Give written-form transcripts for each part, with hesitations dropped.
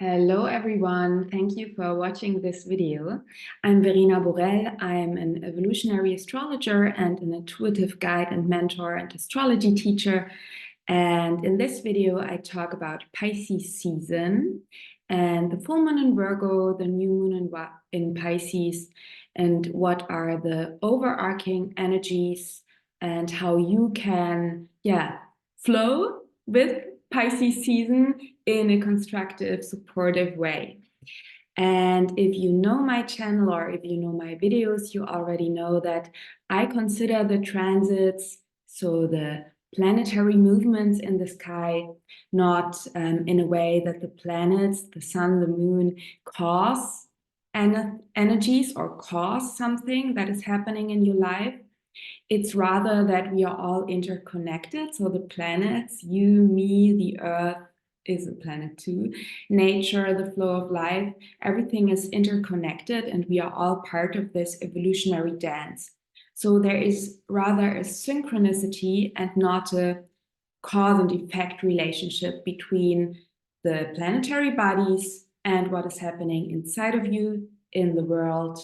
Hello everyone, thank you for watching this video. I'm Verena Borell. I'm an evolutionary astrologer and an intuitive guide and mentor and astrology teacher. And in this video, I talk about Pisces season and the full moon in Virgo, the new moon in Pisces, and what are the overarching energies and how you can, flow with Pisces season in a constructive, supportive way. And if you know my channel or if you know my videos, you already know that I consider the transits, so the planetary movements in the sky, not in a way that the planets, the sun, the moon, cause energies or cause something that is happening in your life. It's rather that we are all interconnected. So the planets, you, me, the Earth is a planet too, nature, the flow of life, everything is interconnected and we are all part of this evolutionary dance. So there is rather a synchronicity and not a cause and effect relationship between the planetary bodies and what is happening inside of you, in the world,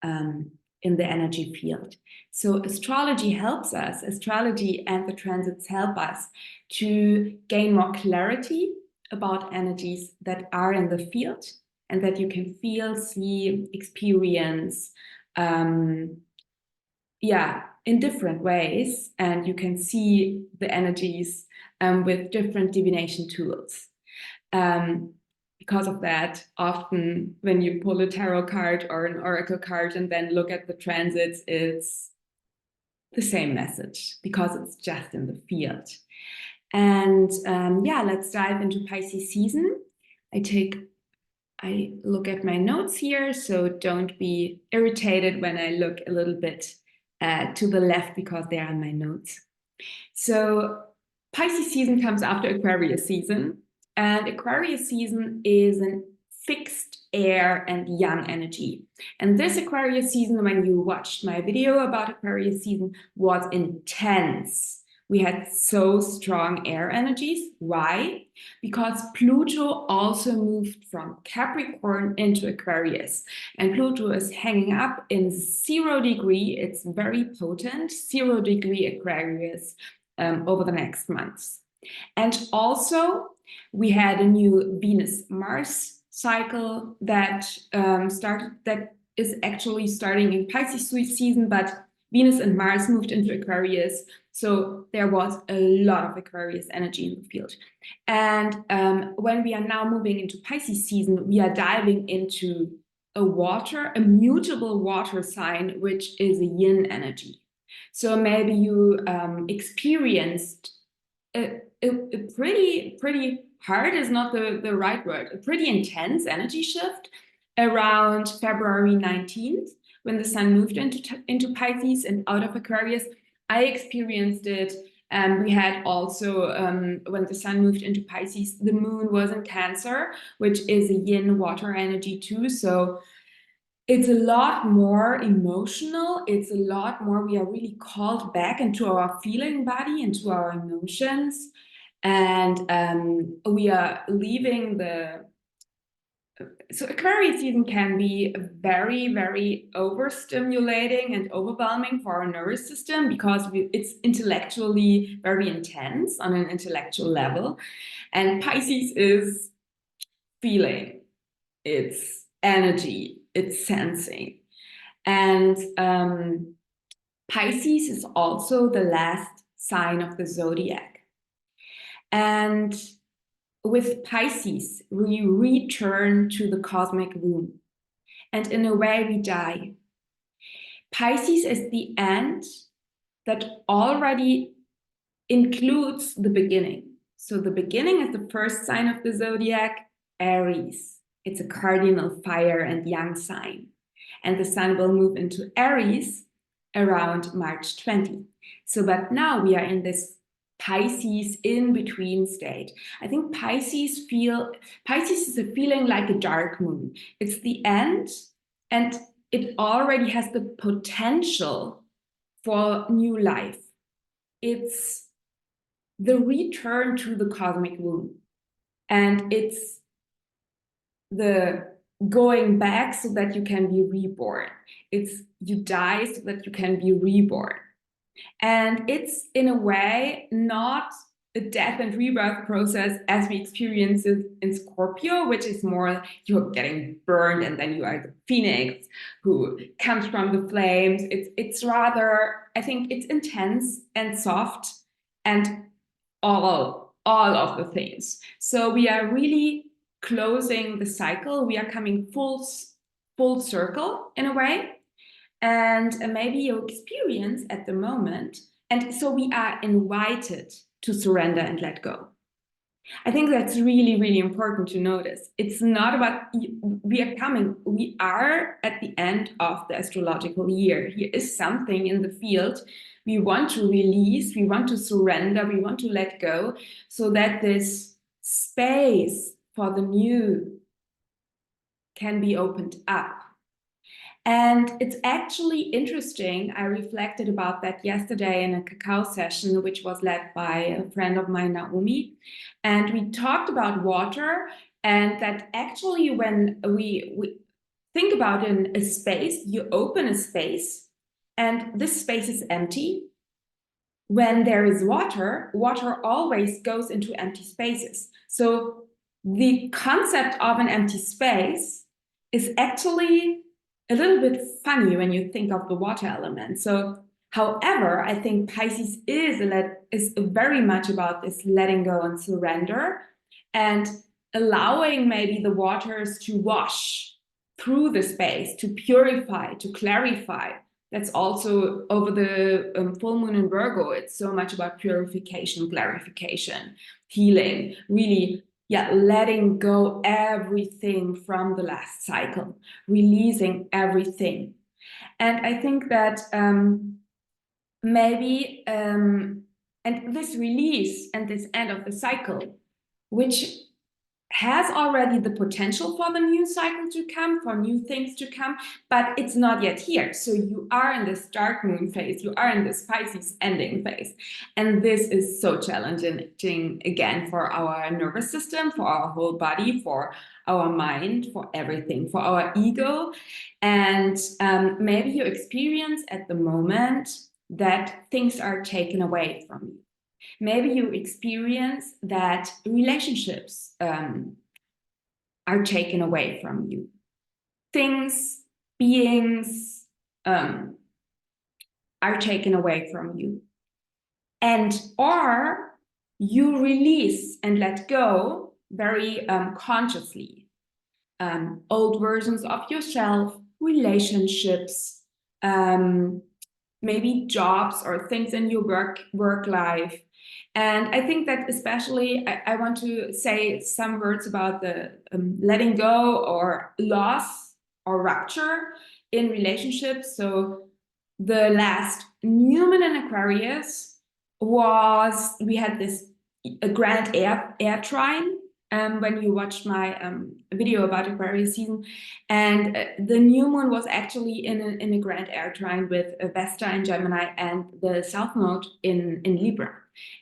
in the energy field. So astrology helps us, astrology and the transits help us to gain more clarity about energies that are in the field and that you can feel, see, experience, in different ways, and you can see the energies with different divination tools. Because of that, often when you pull a tarot card or an oracle card and then look at the transits, it's the same message because it's just in the field. And let's dive into Pisces season. I look at my notes here, so don't be irritated when I look a little bit to the left because they are in my notes. So Pisces season comes after Aquarius season, and Aquarius season is a fixed air and yang energy. And this Aquarius season, when you watched my video about Aquarius season, was intense. We had so strong air energies. Why? Because Pluto also moved from Capricorn into Aquarius. And Pluto is hanging up in 0 degree. It's very potent, 0 degree Aquarius over the next months. And also, we had a new Venus-Mars cycle that is actually starting in Pisces season, but Venus and Mars moved into Aquarius. So there was a lot of Aquarius energy in the field. And when we are now moving into Pisces season, we are diving into a mutable water sign, which is a yin energy. So maybe you experienced a pretty hard is not the right word, a pretty intense energy shift around February 19th, when the sun moved into Pisces and out of Aquarius. I experienced it. We had also, when the sun moved into Pisces, the moon was in Cancer, which is a yin water energy too. So it's a lot more emotional. It's a lot more, we are really called back into our feeling body, into our emotions. And we are leaving so Aquarius season can be very, very overstimulating and overwhelming for our nervous system because it's intellectually very intense on an intellectual level. And Pisces is feeling, it's energy, it's sensing. And Pisces is also the last sign of the zodiac. And with Pisces, we return to the cosmic womb. And in a way, we die. Pisces is the end that already includes the beginning. So the beginning is the first sign of the zodiac, Aries. It's a cardinal fire and yang sign. And the sun will move into Aries around March 20. So, but now we are in this Pisces in-between state. I think Pisces is a feeling like a dark moon. It's the end, and it already has the potential for new life. It's the return to the cosmic womb. And it's the going back so that you can be reborn. It's you die so that you can be reborn. And it's in a way not a death and rebirth process as we experience it in Scorpio, which is more you're getting burned and then you are the phoenix who comes from the flames. It's rather, I think it's intense and soft and all of the things. So we are really closing the cycle. We are coming full circle in a way. And maybe your experience at the moment. And so we are invited to surrender and let go. I think that's really, really important to notice. It's not about, we are at the end of the astrological year. Here is something in the field we want to release, we want to surrender, we want to let go, so that this space for the new can be opened up. And it's actually interesting. I reflected about that yesterday in a cacao session, which was led by a friend of mine, Naomi. And we talked about water, and that actually when we think about in a space, you open a space and this space is empty. When there is water, water always goes into empty spaces. So the concept of an empty space is actually a little bit funny when you think of the water element. So, however, I think Pisces is very much about this letting go and surrender and allowing maybe the waters to wash through the space, to purify, to clarify. That's also over the full moon in Virgo. It's so much about purification, clarification, healing, really, yeah, letting go everything from the last cycle, releasing everything. And I think that maybe, and this release and this end of the cycle, which has already the potential for the new cycle to come, for new things to come, but it's not yet here. So you are in this dark moon phase, you are in this Pisces ending phase. And this is so challenging again for our nervous system, for our whole body, for our mind, for everything, for our ego. And maybe you experience at the moment that things are taken away from you. Maybe you experience that relationships are taken away from you. Things, beings are taken away from you. And or you release and let go very consciously. Old versions of yourself, relationships, maybe jobs or things in your work life. And I think that especially I want to say some words about the letting go or loss or rupture in relationships. So the last new moon in Aquarius we had this a grand air trine when you watched my video about Aquarius season, and the new moon was actually in a grand air trine with Vesta in Gemini and the South Node in Libra.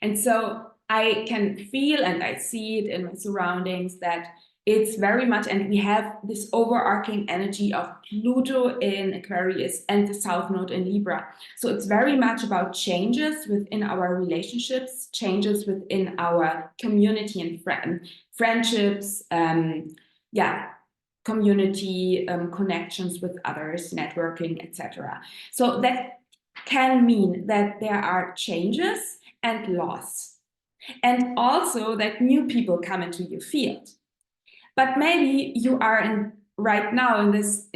And so I can feel and I see it in my surroundings that it's very much, and we have this overarching energy of Pluto in Aquarius and the South Node in Libra. So it's very much about changes within our relationships, changes within our community and friendships, community connections with others, networking, etc. So that can mean that there are changes and loss, and also that new people come into your field. But maybe you are right now in this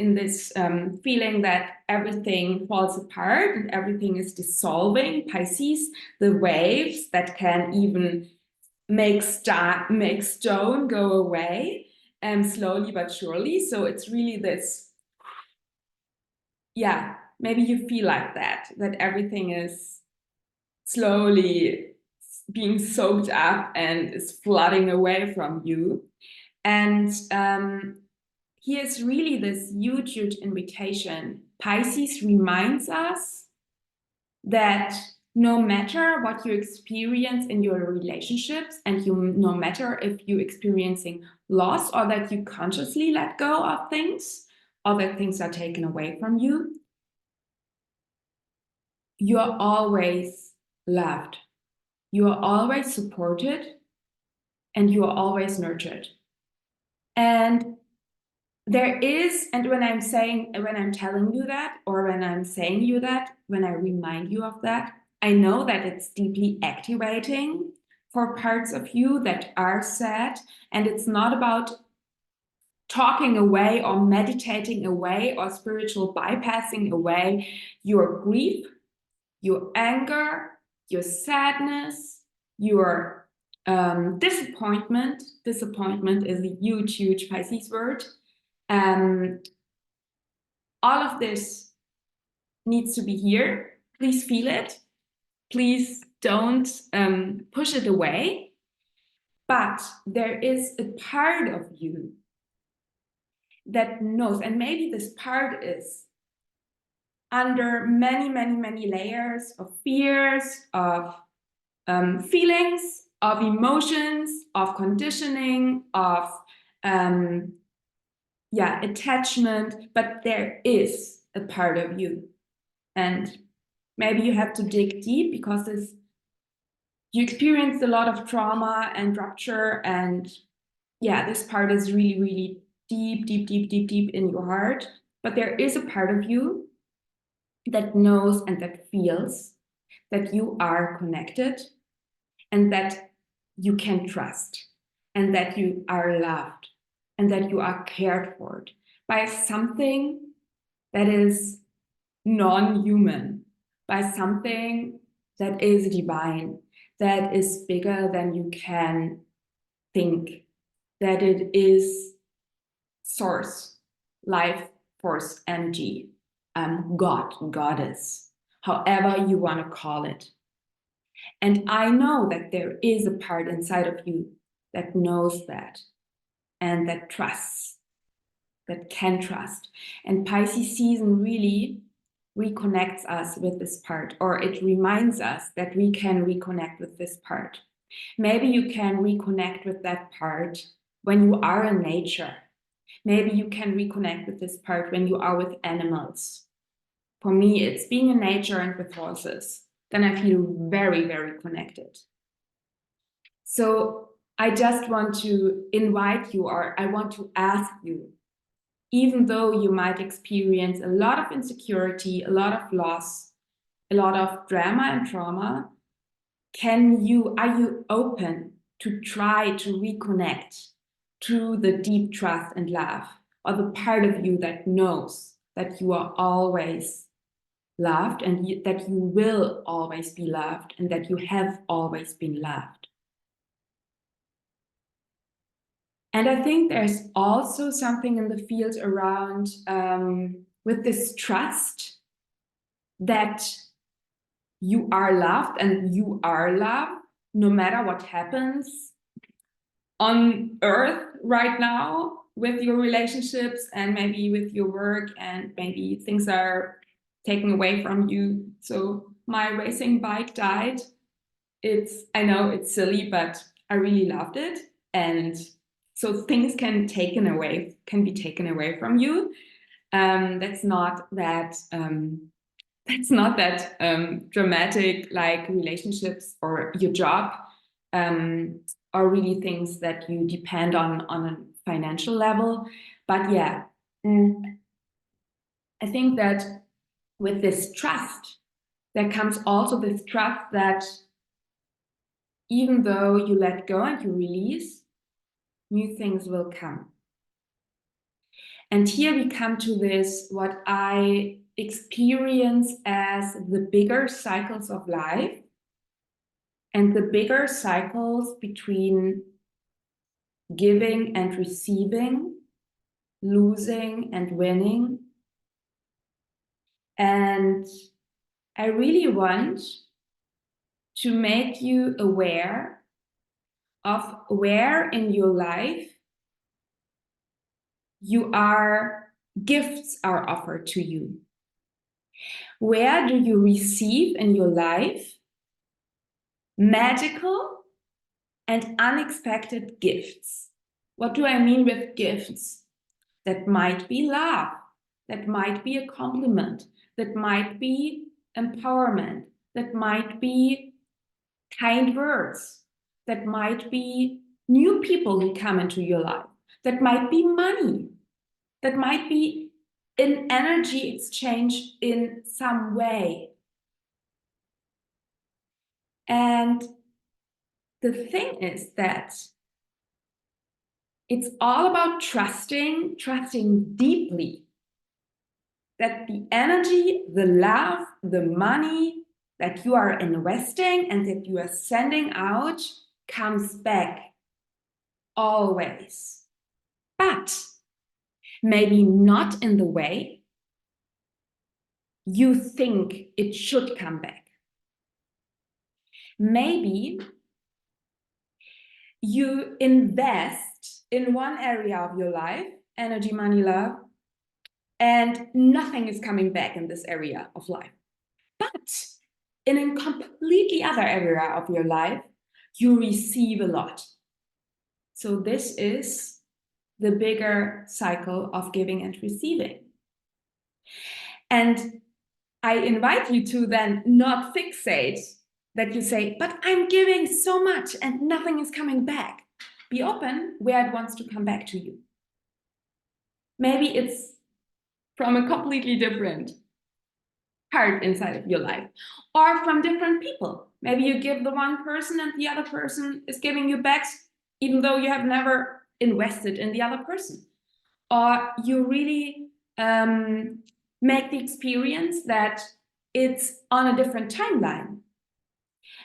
feeling that everything falls apart and everything is dissolving. Pisces, the waves that can even make stone go away, slowly but surely. So it's really this, yeah, maybe you feel like that everything is slowly being soaked up and is flooding away from you. And here's really this huge, huge invitation. Pisces reminds us that no matter what you experience in your relationships, and no matter if you're experiencing loss or that you consciously let go of things or that things are taken away from you, you're always loved, you're always supported, and you're always nurtured. And there is, and when I'm telling you that, or when I'm saying you that, when I remind you of that, I know that it's deeply activating for parts of you that are sad. And it's not about talking away or meditating away or spiritual bypassing away your grief, your anger, your sadness, your disappointment. Disappointment is a huge, huge Pisces word. All of this needs to be here. Please feel it. Please don't push it away. But there is a part of you that knows, and maybe this part is under many, many, many layers of fears, of feelings, of emotions, of conditioning, of attachment, but there is a part of you. And maybe you have to dig deep because you experienced a lot of trauma and rupture, and this part is really, really deep, deep, deep, deep, deep in your heart. But there is a part of you that knows and that feels that you are connected and that you can trust and that you are loved and that you are cared for by something that is non-human, by something that is divine, that is bigger than you can think, that it is source, life, force, energy, God, goddess, however you want to call it. And I know that there is a part inside of you that knows that and that trusts, that can trust. And Pisces season really reconnects us with this part, or it reminds us that we can reconnect with this part. Maybe you can reconnect with that part when you are in nature. Maybe you can reconnect with this part when you are with animals. For me, it's being in nature and with horses. Then I feel very, very connected. So I just want to invite you, or I want to ask you, even though you might experience a lot of insecurity, a lot of loss, a lot of drama and trauma, are you open to try to reconnect to the deep trust and love, or the part of you that knows that you are always loved and that you will always be loved and that you have always been loved? And I think there's also something in the field around with this trust that you are loved and you are loved no matter what happens on earth right now with your relationships and maybe with your work, and maybe things are taken away from you. So my racing bike died. I know it's silly, but I really loved it. And so things can be taken away from you. That's not that dramatic, like relationships or your job are really things that you depend on a financial level. But yeah, I think that with this trust, there comes also this trust that even though you let go and you release, new things will come. And here we come to this, what I experience as the bigger cycles of life, and the bigger cycles between giving and receiving, losing and winning. And I really want to make you aware of where in your life gifts are offered to you. Where do you receive in your life magical and unexpected gifts. What do I mean with gifts? That might be love, that might be a compliment, that might be empowerment, that might be kind words, that might be new people who come into your life, that might be money, that might be an energy exchange in some way. And the thing is that it's all about trusting deeply that the energy, the love, the money that you are investing and that you are sending out comes back always. But maybe not in the way you think it should come back. Maybe you invest in one area of your life, energy, money, love, and nothing is coming back in this area of life. But in a completely other area of your life, you receive a lot. So this is the bigger cycle of giving and receiving. And I invite you to then not fixate that you say, but I'm giving so much and nothing is coming back. Be open where it wants to come back to you. Maybe it's from a completely different part inside of your life, or from different people. Maybe you give the one person and the other person is giving you back, even though you have never invested in the other person. Or you really make the experience that it's on a different timeline.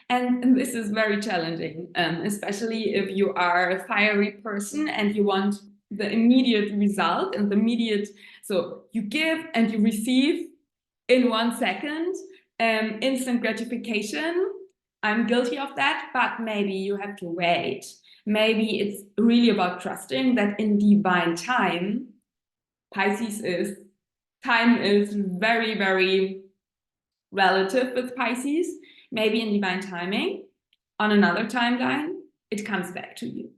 And this is very challenging, especially if you are a fiery person and you want the immediate result and the immediate, so you give and you receive in 1 second, instant gratification. I'm guilty of that, but maybe you have to wait. Maybe it's really about trusting that in divine time, time is very, very relative with Pisces. Maybe in divine timing, on another timeline, it comes back to you.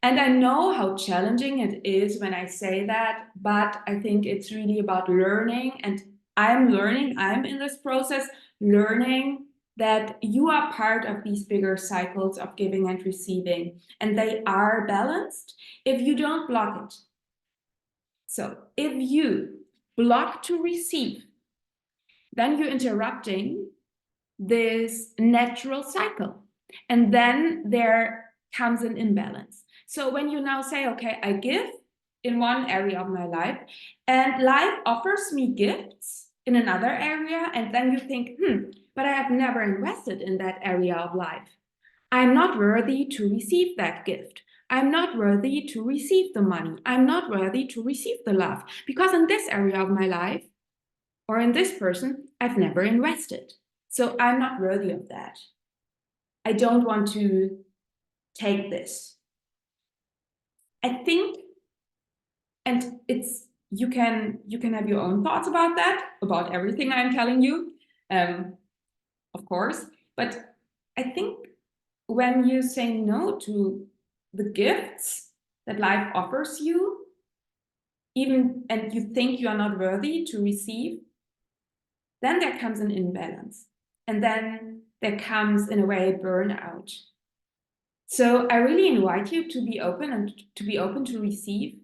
And I know how challenging it is when I say that, but I think it's really about learning. And I'm learning, I'm in this process, learning that you are part of these bigger cycles of giving and receiving, and they are balanced if you don't block it. So if you block to receive, then you're interrupting this natural cycle. And then there comes an imbalance. So when you now say, okay, I give in one area of my life, and life offers me gifts in another area, and then you think, but I have never invested in that area of life. I'm not worthy to receive that gift. I'm not worthy to receive the money. I'm not worthy to receive the love, because in this area of my life, or in this person, I've never invested. So I'm not worthy of that. I don't want to take this. I think, and it's, you can have your own thoughts about that, about everything I'm telling you, of course, but I think when you say no to the gifts that life offers you, even, and you think you are not worthy to receive, then there comes an imbalance. And then there comes, in a way, burnout. So I really invite you to be open and to be open to receive,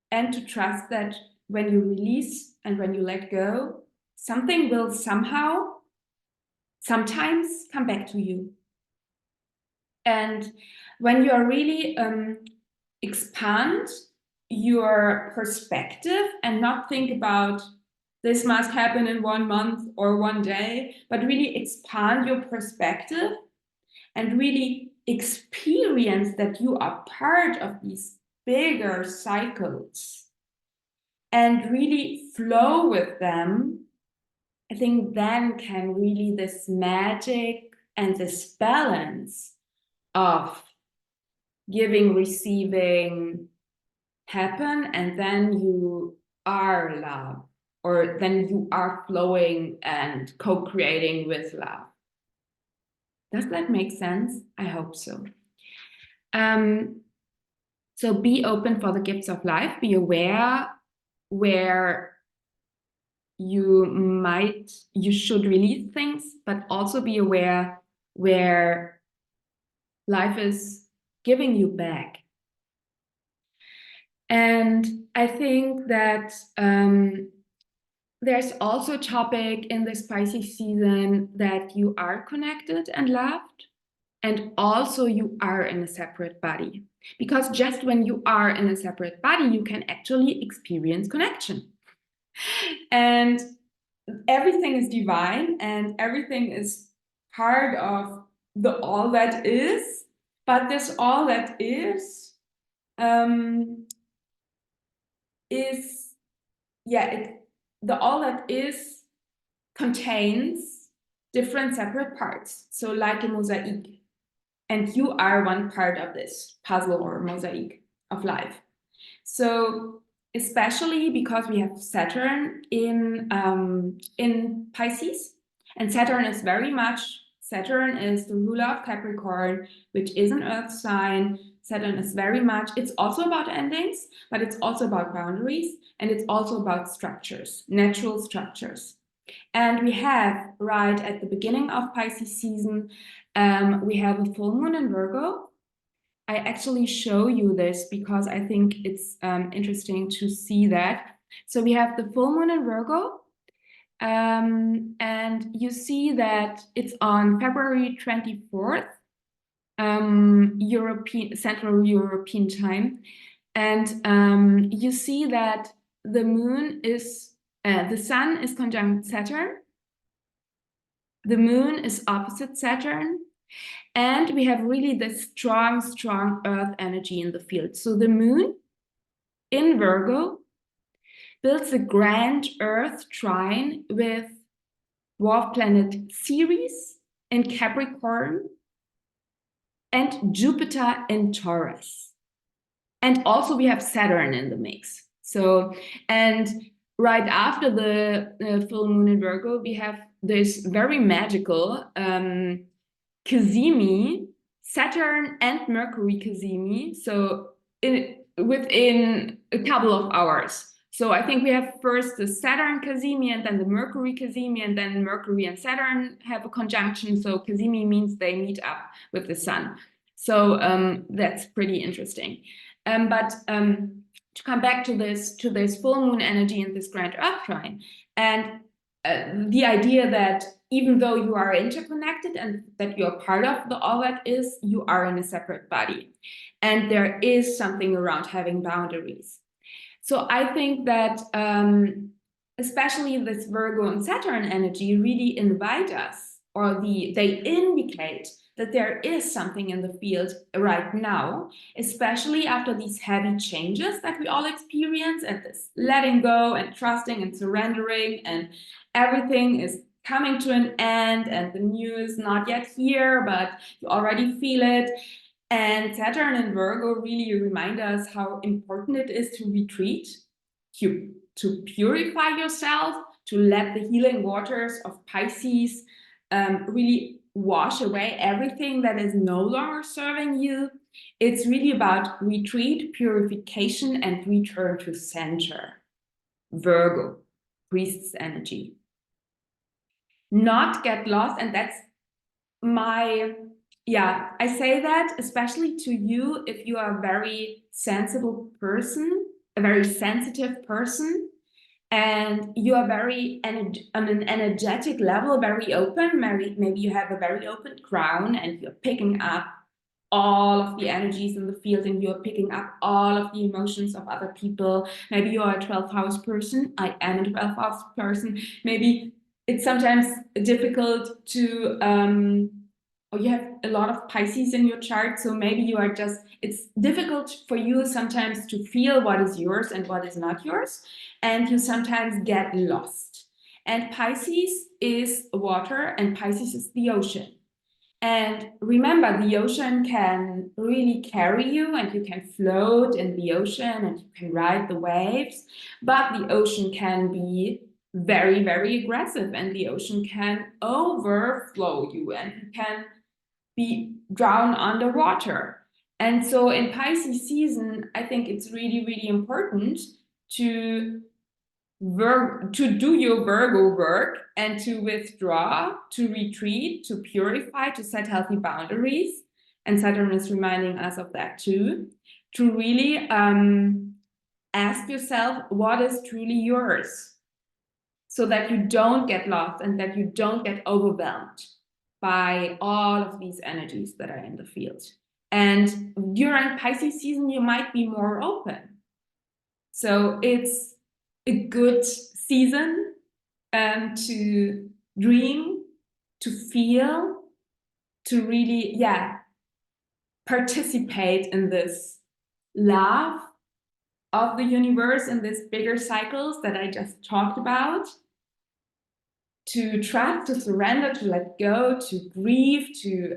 and to trust that when you release and when you let go, something will somehow, sometimes come back to you. And when you are really expand your perspective and not think about this must happen in 1 month or 1 day, but really expand your perspective and really experience that you are part of these bigger cycles and really flow with them, I think then can really this magic and this balance of giving, receiving happen, and then you are love, or then you are flowing and co-creating with love. Does that make sense? I hope so. So be open for the gifts of life. Be aware where you should release things, but also be aware where life is giving you back. And I think that there's also a topic in this Pisces season that you are connected and loved, and also you are in a separate body. Because just when you are in a separate body, you can actually experience connection. And everything is divine and everything is part of the all that is, but this all that is the all that is contains different separate parts, so like a mosaic, and you are one part of this puzzle or mosaic of life. So especially because we have Saturn in Pisces, and Saturn is the ruler of Capricorn, which is an earth sign. Saturn is very much, it's also about endings, but it's also about boundaries, and it's also about structures, natural structures. And we have, right at the beginning of Pisces season, we have a full moon in Virgo. I actually show you this because I think it's interesting to see that. So we have the full moon in Virgo, and you see that it's on February 24th, Central European time. And you see that the sun is conjunct Saturn, the moon is opposite Saturn, and we have really this strong earth energy in the field. So the moon in Virgo builds a grand earth trine with dwarf planet Ceres in Capricorn and Jupiter in Taurus. And also we have Saturn in the mix. So, and right after the full moon in Virgo, we have this very magical cazimi, Saturn and Mercury cazimi, so within a couple of hours. So I think we have first the Saturn cazimi and then the Mercury cazimi, and then Mercury and Saturn have a conjunction. So cazimi means they meet up with the sun. So that's pretty interesting. But to come back to this full moon energy and this grand earth trine, and the idea that even though you are interconnected and that you're part of the all that is, you are in a separate body. And there is something around having boundaries. So I think that especially this Virgo and Saturn energy really invite us, or they indicate that there is something in the field right now, especially after these heavy changes that we all experience, and this letting go and trusting and surrendering, and everything is coming to an end, and the new is not yet here, but you already feel it. And Saturn and Virgo really remind us how important it is to retreat, to purify yourself, to let the healing waters of Pisces really wash away everything that is no longer serving you. It's really about retreat, purification, and return to center. Virgo, priest's energy. Not get lost, and that's I say that especially to you if you are a very sensible person, a very sensitive person, and you are very on an energetic level, very open. Maybe you have a very open crown and you're picking up all of the energies in the field, and you're picking up all of the emotions of other people. Maybe you are a 12th house person. I am a 12th house person. Maybe it's sometimes difficult to or you have a lot of Pisces in your chart, so maybe you are it's difficult for you sometimes to feel what is yours and what is not yours, and you sometimes get lost. And Pisces is water, and Pisces is the ocean. And remember, the ocean can really carry you, and you can float in the ocean and you can ride the waves, but the ocean can be very, very aggressive, and the ocean can overflow you, and you can be drowned underwater. And so in Pisces season, I think it's really, really important to do your Virgo work and to withdraw, to retreat, to purify, to set healthy boundaries. And Saturn is reminding us of that too, to really ask yourself what is truly yours, so that you don't get lost and that you don't get overwhelmed by all of these energies that are in the field. And during Pisces season, you might be more open. So it's a good season to dream, to feel, to really, participate in this love of the universe, in these bigger cycles that I just talked about. To trust, to surrender, to let go, to grieve, to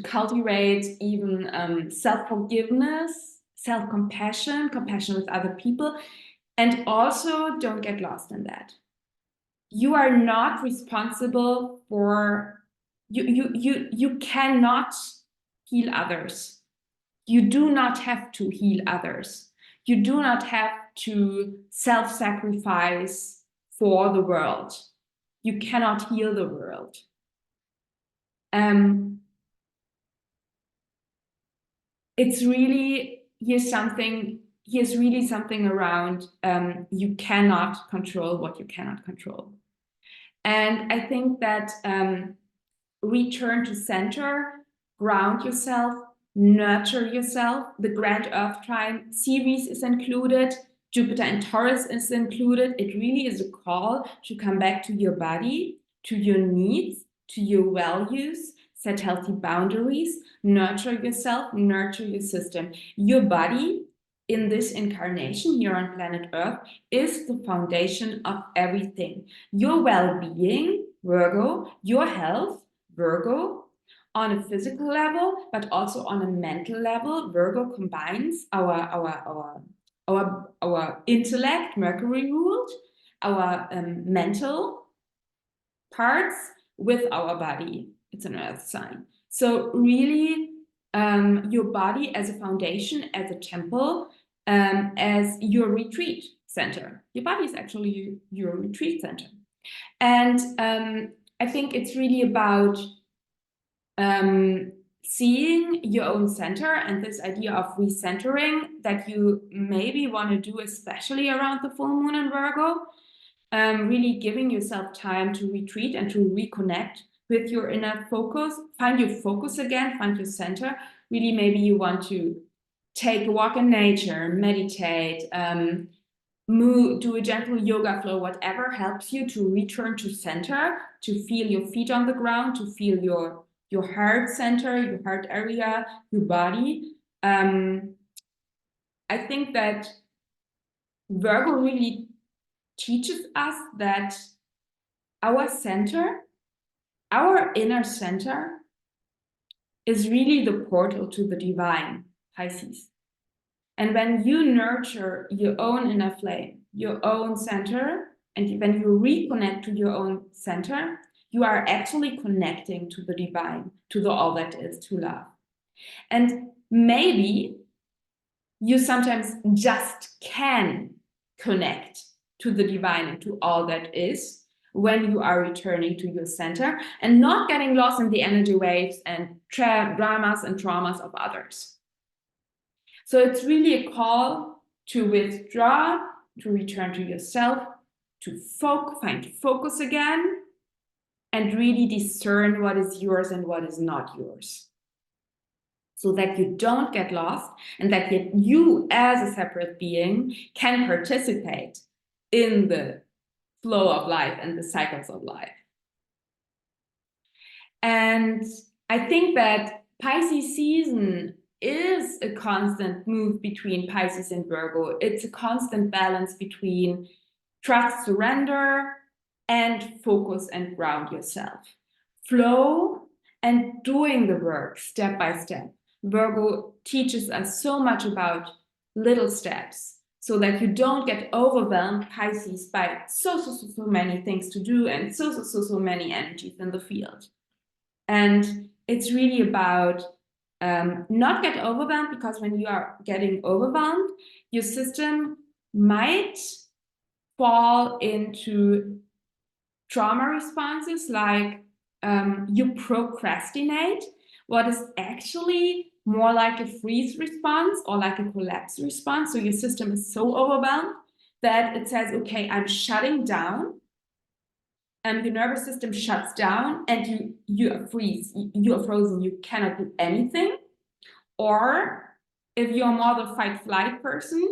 cultivate even self-forgiveness, self-compassion, compassion with other people, and also don't get lost in that. You are not responsible for, you cannot heal others. You do not have to heal others. You do not have to self-sacrifice for the world. You cannot heal the world. It's really, here's really something around you cannot control what you cannot control. And I think that return to center, ground yourself, nurture yourself. The Grand Earth Trine series is included. Jupiter and Taurus is included. It really is a call to come back to your body, to your needs, to your values, set healthy boundaries, nurture yourself, nurture your system. Your body in this incarnation here on planet Earth is the foundation of everything. Your well-being, Virgo, your health, Virgo, on a physical level, but also on a mental level. Virgo combines our intellect, Mercury ruled, our mental parts with our body. It's an earth sign. So really your body as a foundation, as a temple, as your retreat center. Your body is actually your retreat center. And I think it's really about seeing your own center and this idea of recentering that you maybe want to do, especially around the full moon in Virgo, really giving yourself time to retreat and to reconnect with your inner focus, find your focus again, find your center. Really, maybe you want to take a walk in nature, meditate, do a gentle yoga flow, whatever helps you to return to center, to feel your feet on the ground, to feel your heart center, your heart area, your body. I think that Virgo really teaches us that our center, our inner center, is really the portal to the divine, Pisces. And when you nurture your own inner flame, your own center, and when you reconnect to your own center, you are actually connecting to the divine, to the all that is, to love. And maybe you sometimes just can connect to the divine and to all that is when you are returning to your center and not getting lost in the energy waves and dramas and traumas of others. So it's really a call to withdraw, to return to yourself, to find focus again, and really discern what is yours and what is not yours. So that you don't get lost and that you as a separate being can participate in the flow of life and the cycles of life. And I think that Pisces season is a constant move between Pisces and Virgo. It's a constant balance between trust, surrender, and focus and ground yourself. Flow and doing the work step by step. Virgo teaches us so much about little steps so that you don't get overwhelmed, Pisces, by so many things to do and so many energies in the field. And it's really about not get overwhelmed, because when you are getting overwhelmed, your system might fall into trauma responses, like you procrastinate, what is actually more like a freeze response or like a collapse response. So your system is so overwhelmed that it says, okay, I'm shutting down, and your nervous system shuts down, and you are frozen, you cannot do anything. Or if you're more the fight-flight person,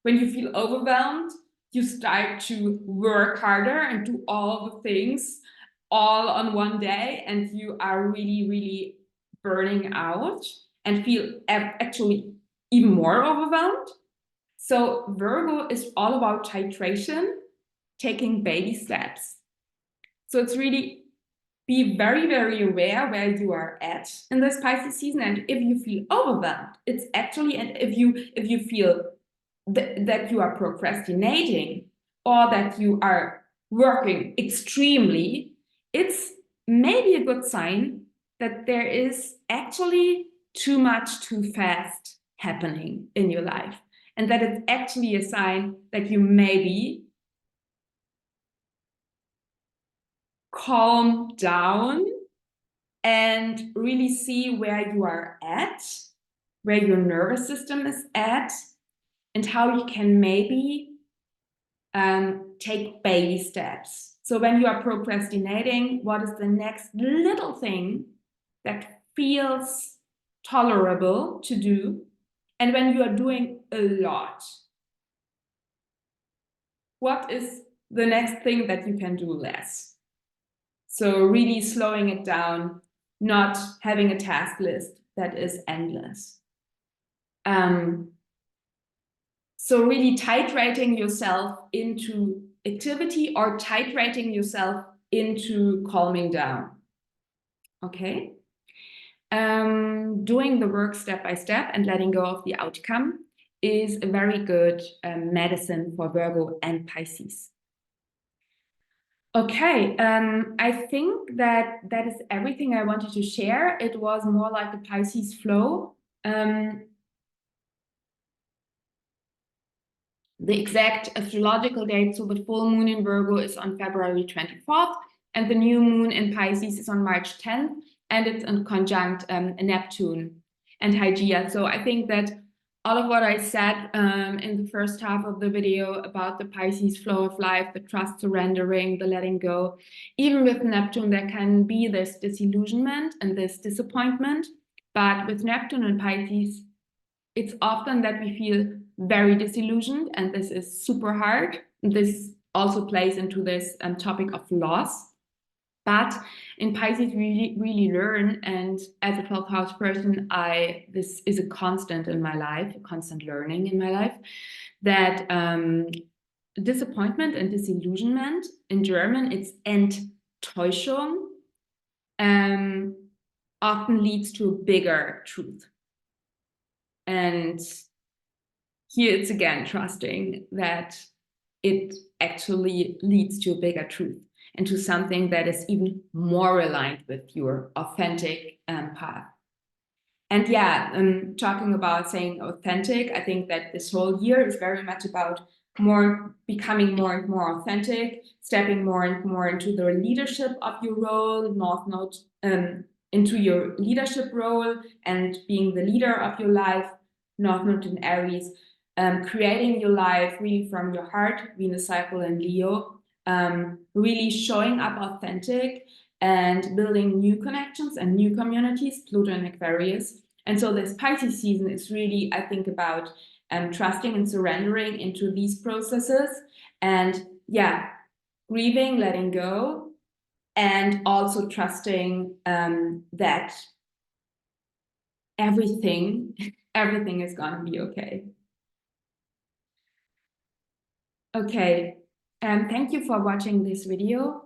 when you feel overwhelmed, you start to work harder and do all the things all on one day, and you are really, really burning out and feel actually even more overwhelmed. So Virgo is all about titration, taking baby steps. So it's really be very, very aware where you are at in this Pisces season. And if you feel overwhelmed, it's actually, and if you feel that you are procrastinating or that you are working extremely, it's maybe a good sign that there is actually too much too fast happening in your life. And that it's actually a sign that you maybe calm down and really see where you are at, where your nervous system is at, and how you can maybe take baby steps. So when you are procrastinating, what is the next little thing that feels tolerable to do? And when you are doing a lot, what is the next thing that you can do less? So really slowing it down, not having a task list that is endless. So really titrating yourself into activity or titrating yourself into calming down. Okay. Doing the work step by step and letting go of the outcome is a very good medicine for Virgo and Pisces. Okay, I think that is everything I wanted to share. It was more like a Pisces flow. The exact astrological date, so the full moon in Virgo is on February 24th, and the new moon in Pisces is on March 10th, and it's in conjunct Neptune and Hygeia. So I think that all of what I said in the first half of the video about the Pisces flow of life, the trust, surrendering, the letting go, even with Neptune, there can be this disillusionment and this disappointment. But with Neptune and Pisces, it's often that we feel very disillusioned, and this is super hard. This also plays into this topic of loss. But in Pisces, we really learn, and as a 12th house person, this is a constant in my life, a constant learning in my life, that disappointment and disillusionment, in German, it's Enttäuschung, often leads to a bigger truth. And here it's again trusting that it actually leads to a bigger truth and to something that is even more aligned with your authentic path. And yeah, talking about saying authentic, I think that this whole year is very much about becoming more and more authentic, stepping more and more into the leadership of your role, North Node, into your leadership role and being the leader of your life, North Node in Aries, creating your life really from your heart, Venus cycle and Leo, really showing up authentic and building new connections and new communities, Pluto and Aquarius. And so this Pisces season is really, I think, about trusting and surrendering into these processes, and yeah, grieving, letting go, and also trusting that everything is gonna be okay. Okay, thank you for watching this video.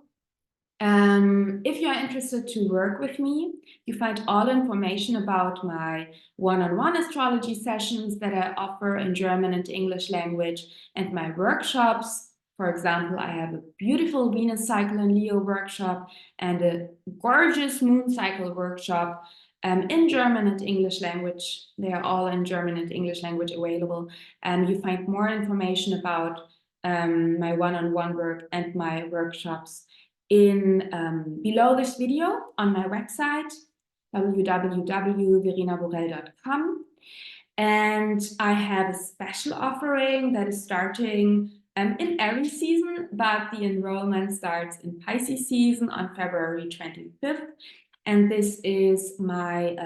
If you are interested to work with me, you find all information about my one-on-one astrology sessions that I offer in German and English language, and my workshops For example, I have a beautiful Venus cycle in Leo workshop and a gorgeous moon cycle workshop in German and English language. They are all in German and English language available. You find more information about my one-on-one work and my workshops in below this video on my website, www.verenaborell.com. And I have a special offering that is starting in every season, but the enrollment starts in Pisces season on February 25th. And this is my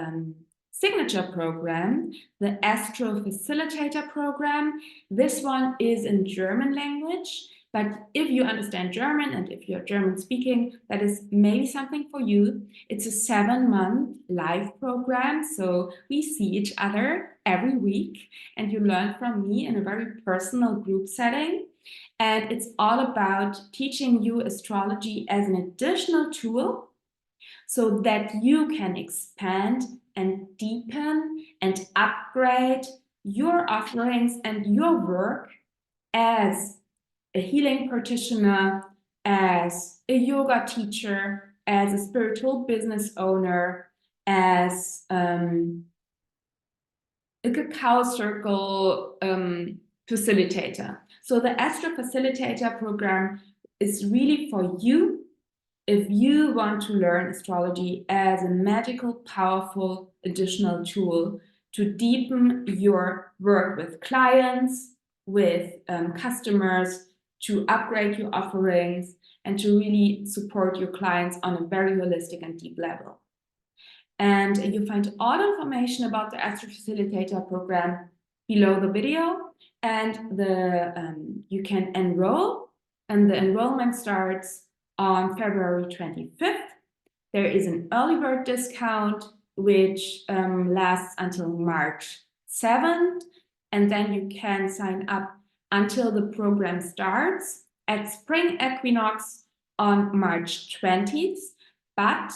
signature program, the Astro Facilitator program. This one is in German language, but if you understand German and if you're German speaking, that is maybe something for you. It's a 7-month live program, so we see each other every week and you learn from me in a very personal group setting. And it's all about teaching you astrology as an additional tool so that you can expand and deepen and upgrade your offerings and your work as a healing practitioner, as a yoga teacher, as a spiritual business owner, as a cacao circle facilitator. So the Astro Facilitator program is really for you if you want to learn astrology as a magical, powerful additional tool to deepen your work with clients, with customers, to upgrade your offerings, and to really support your clients on a very holistic and deep level. And you find all the information about the Astro Facilitator program below the video, and you can enroll, and the enrollment starts on February 25th. There is an early bird discount which lasts until March 7th, and then you can sign up until the program starts at spring equinox on March 20th, but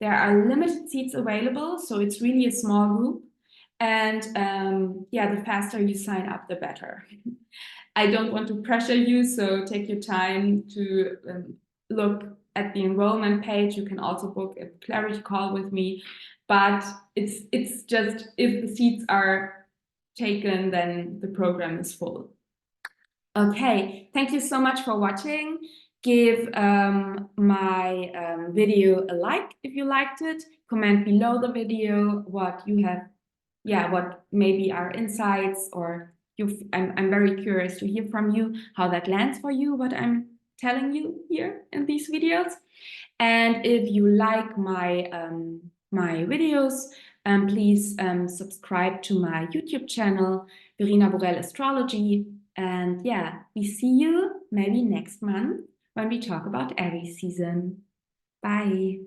there are limited seats available, so it's really a small group. And yeah, the faster you sign up, the better. I don't want to pressure you, so take your time to look at the enrollment page. You can also book a clarity call with me, but it's just if the seats are taken, then the program is full. Okay, thank you so much for watching. Give my video a like if you liked it. Comment below the video what you have, what maybe are insights, or I'm very curious to hear from you how that lands for you, what I'm telling you here in these videos. And if you like my my videos, please subscribe to my YouTube channel, Verena Borell Astrology. And yeah, we see you maybe next month when we talk about Aries season. Bye.